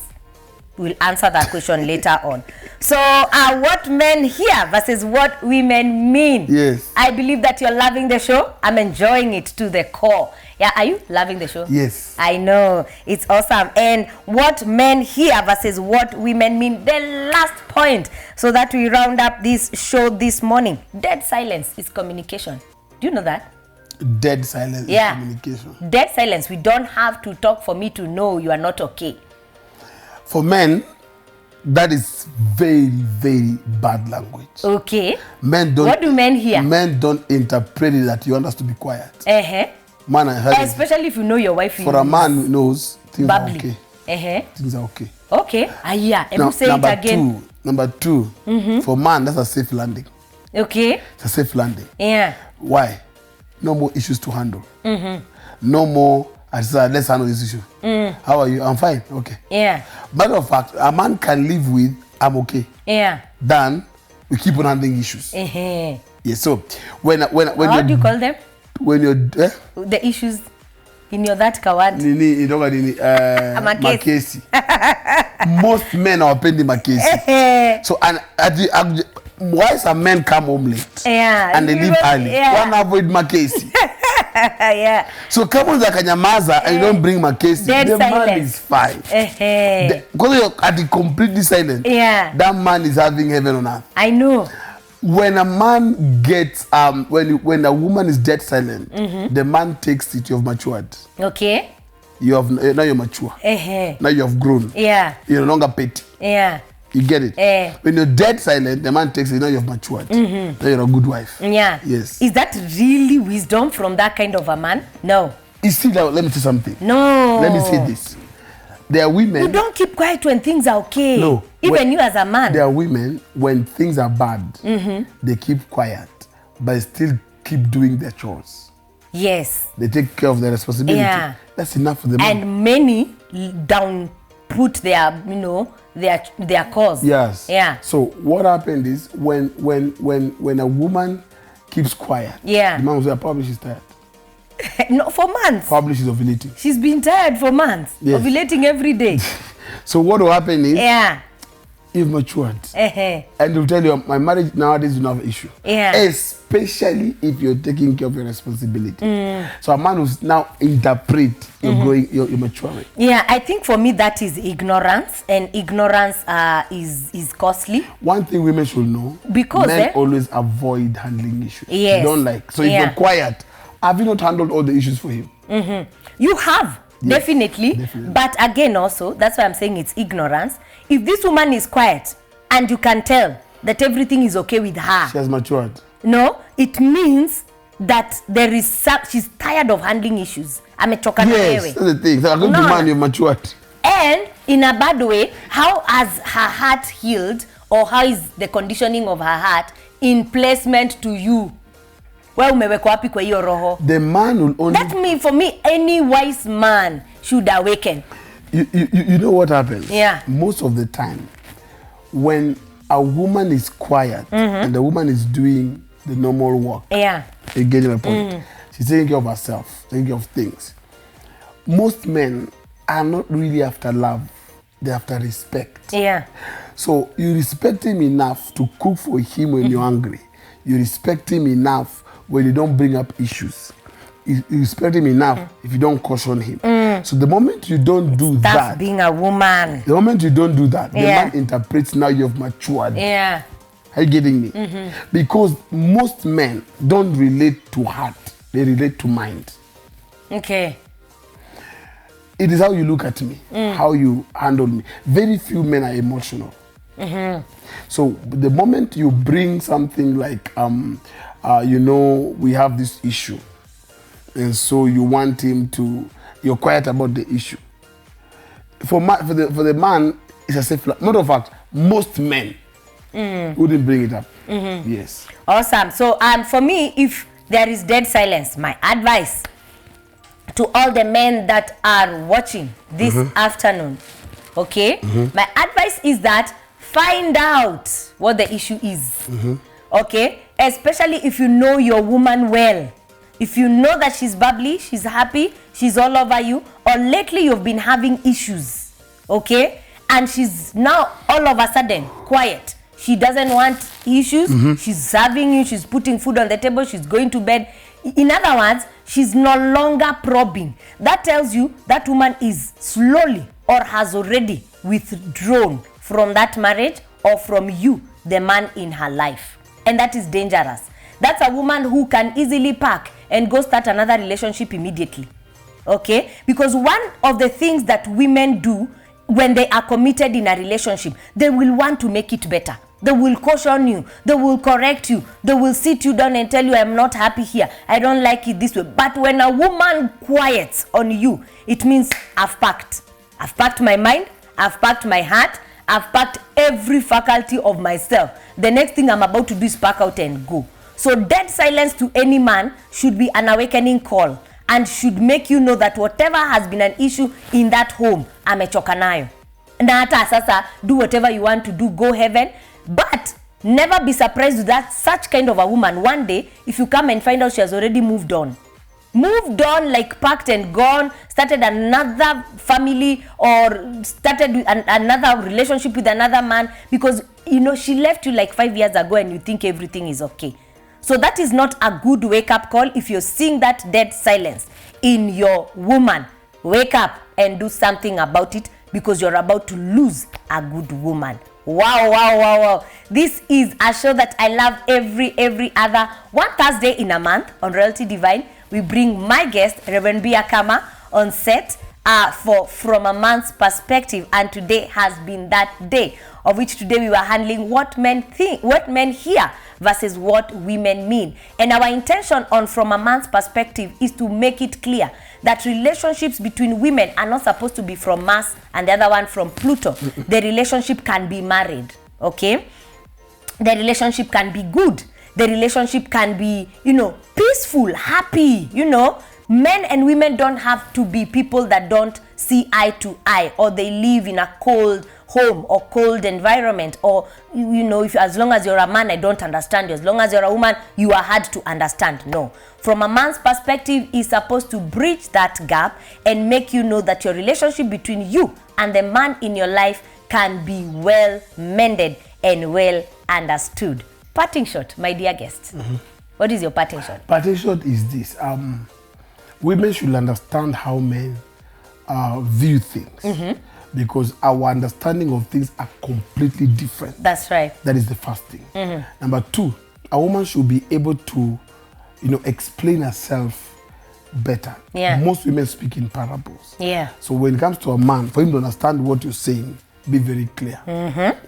We'll answer that question later on. So, what men hear versus what women mean. Yes. I believe that you're loving the show. I'm enjoying it to the core. Yeah, are you loving the show? Yes. I know. It's awesome. And what men hear versus what women mean. The last point, so that we round up this show this morning. Dead silence is communication. Do you know that? Dead silence is communication. Dead silence. We don't have to talk for me to know you are not okay. For men, that is very, very bad language. Okay. Men don't. What do men hear? Men don't interpret it that you want us to be quiet. Man, especially if you know your wife. For a man who knows things are okay. Things are okay. Okay. Now, say it again. Number two. For man, that's a safe landing. Okay. It's a safe landing. Yeah. Why? No more issues to handle. No more. I said, let's handle this issue. How are you? I'm fine. Okay. Yeah. Matter of fact, a man can live with I'm okay. Yeah. Than we keep on handling issues. Yes. So when how do you call them? When you're the issues in your that kawad. Makesi. Most men are pending Makesi. So why some men come home late? And they leave early. One avoid Makesi. So come on Zakanyamaza and you don't bring Makesi. The man is fine. Because you're at the completely silent. That man is having heaven on earth. I know. When a man gets when a woman is dead silent, the man takes it. You have matured. Okay. Now you're mature. Now you have grown. You're no longer petty. You get it? When you're dead silent, the man takes it. Now you have matured. Now you're a good wife. Yes. Is that really wisdom from that kind of a man? No. You see, let me say something. No. Let me say this. There are women. You don't keep quiet when things are okay. No. Even you as a man. There are women, when things are bad, they keep quiet, but still keep doing their chores. Yes. They take care of their responsibility. That's enough for them. And many down put their, their cause. Yes. So what happened is when a woman keeps quiet, the man will say, probably she's tired. No, for months. Probably she's ovulating. She's been tired for months. Ovulating every day. So what will happen is, you've matured. And they'll tell you, my marriage nowadays is not an issue. Especially if you're taking care of your responsibility. So a man who's now interpret you're growing, you're maturing. I think for me that is ignorance, and ignorance is costly. One thing women should know, because men always avoid handling issues. Yes. They don't like. So if you're quiet, have you not handled all the issues for him? You have. Yes, definitely. But again also, that's why I'm saying it's ignorance. If this woman is quiet and you can tell that everything is okay with her, she has matured. No, it means that there is she's tired of handling issues. Yes, that's the thing. So according to man, you've matured. And in a bad way, how has her heart healed, or how is the conditioning of her heart in placement to you? The man will only... That means for me, any wise man should awaken. You know what happens? Most of the time, when a woman is quiet and the woman is doing the normal work, you get my point. She's taking care of herself, taking care of things. Most men are not really after love. They're after respect. So you respect him enough to cook for him when you're hungry. You respect him enough when you don't bring up issues. You respect him enough if you don't caution him. So the moment you don't do that, being a woman. The moment you don't do that, the man interprets now you've matured. Yeah. Are you getting me? Because most men don't relate to heart, they relate to mind. Okay. It is how you look at me, how you handle me. Very few men are emotional. So the moment you bring something like, you know, we have this issue, and so you want him to, you're quiet about the issue. For the man, it's a safe. Matter of fact, most men wouldn't bring it up. Yes. Awesome. So for me, if there is dead silence, my advice to all the men that are watching this afternoon, okay, my advice is that find out what the issue is. Okay, especially if you know your woman well. If you know that she's bubbly, she's happy, she's all over you, or lately you've been having issues, okay, and she's now all of a sudden quiet. She doesn't want issues. She's serving you, she's putting food on the table, she's going to bed. In other words, she's no longer probing. That tells you that woman is slowly or has already withdrawn from that marriage or from you, the man in her life. And that is dangerous. That's a woman who can easily pack and go start another relationship immediately. Okay? Because one of the things that women do when they are committed in a relationship, they will want to make it better. They will caution you. They will correct you. They will sit you down and tell you, I'm not happy here. I don't like it this way. But when a woman quiets on you, it means I've packed. I've packed my mind. I've packed my heart. I've packed every faculty of myself. The next thing I'm about to do is pack out and go. So dead silence to any man should be an awakening call and should make you know that whatever has been an issue in that home, amechoka nayo. Na hata sasa, do whatever you want to do, go heaven. But never be surprised with that such kind of a woman. One day, if you come and find out she has already moved on, like packed and gone, started another family or started another relationship with another man, because you know she left you like 5 years ago and you think everything is okay. So that is not a good wake-up call. If you're seeing that dead silence in your woman, wake up and do something about it, because you're about to lose a good woman. Wow. This is a show that I love every other one Thursday in a month on Royalty Divine. We bring my guest, Reverend Bia Kama, on set for From a Man's Perspective, and today has been that day, of which today we were handling what men think, what men hear versus what women mean. And our intention on From a Man's Perspective is to make it clear that relationships between women are not supposed to be from Mars and the other one from Pluto. The relationship can be married, okay? The relationship can be good. The relationship can be, peaceful, happy, Men and women don't have to be people that don't see eye to eye, or they live in a cold home or cold environment, or if as long as you're a man I don't understand you, as long as you're a woman you are hard to understand. No. From a man's perspective is supposed to bridge that gap and make you know that your relationship between you and the man in your life can be well mended and well understood. Parting shot, my dear guest. What is your parting shot? Parting shot is this. Women should understand how men view things, because our understanding of things are completely different. That's right. That is the first thing. Number two, a woman should be able to, explain herself better. Yeah. Most women speak in parables. Yeah. So when it comes to a man, for him to understand what you're saying, be very clear.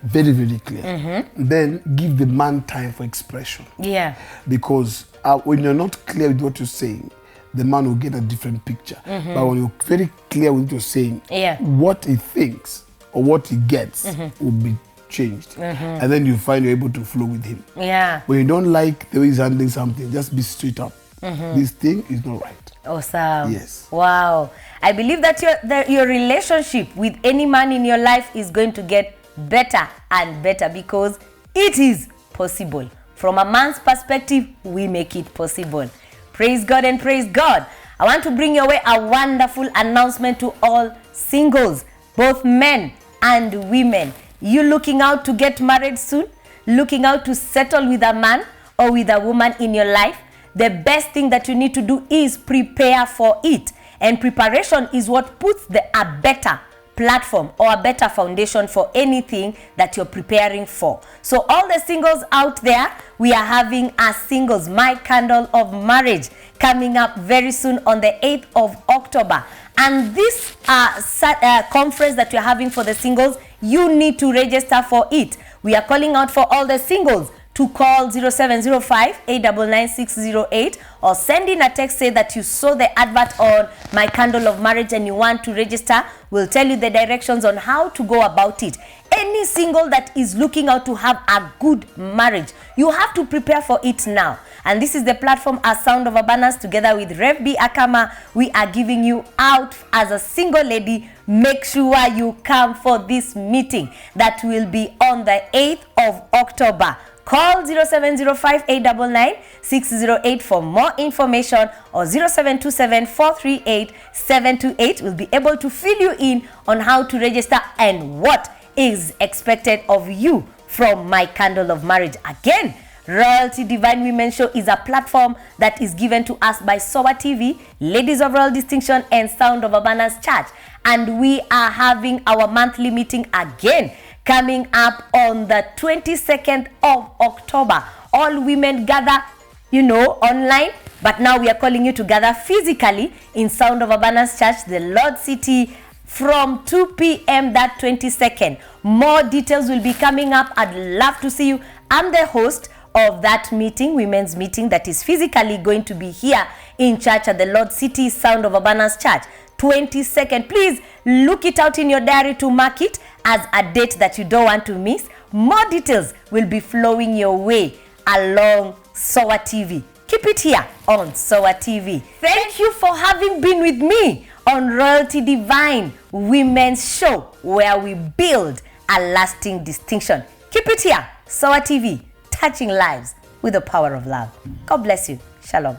Very, very clear. Then give the man time for expression. Yeah. Because when you're not clear with what you're saying, the man will get a different picture. But when you're very clear with what you're saying, what he thinks or what he gets will be changed. And then you find you're able to flow with him. Yeah. When you don't like the way he's handling something, just be straight up. This thing is not right. Awesome. Yes. Wow. I believe that your relationship with any man in your life is going to get better and better, because it is possible. From a man's perspective, we make it possible. Praise God and praise God. I want to bring your way a wonderful announcement to all singles, both men and women. You looking out to get married soon? Looking out to settle with a man or with a woman in your life? the best thing that you need to do is prepare for it. And preparation is what puts a better platform or a better foundation for anything that you're preparing for. So all the singles out there, we are having a singles My Candle of Marriage coming up very soon on the 8th of October. And this conference that we're having for the singles, you need to register for it. We are calling out for all the singles to call 0705 899 608 or send in a text, say that you saw the advert on My Candle of Marriage and you want to register. We'll tell you the directions on how to go about it. Any single that is looking out to have a good marriage, you have to prepare for it now. And this is the platform, A Sound of Abundance, together with Rev B Akama. We are giving you out as a single lady. Make sure you come for this meeting that will be on the 8th of October. Call 0705 899 608 for more information, or 0727 438 728. We'll be able to fill you in on how to register and what is expected of you from My Candle of Marriage. Again, Royalty Divine Women Show is a platform that is given to us by SOA TV, Ladies of Royal Distinction, and Sound of Abundance Church. And we are having our monthly meeting again, coming up on the 22nd of October. All women gather, online, but now we are calling you to gather physically in Sound of Abundance Church, the Lord City, from 2 p.m. that 22nd. More details will be coming up. I'd love to see you. I'm the host of that meeting, women's meeting, that is physically going to be here in church at the Lord City, Sound of Abundance Church, 22nd. Please look it out in your diary to mark it as a date that you don't want to miss. More details will be flowing your way along SOA TV. Keep it here on SOA TV. Thank you for having been with me on Royalty Divine Women's Show, where we build a lasting distinction. Keep it here, SOA TV, touching lives with the power of love. God bless you. Shalom.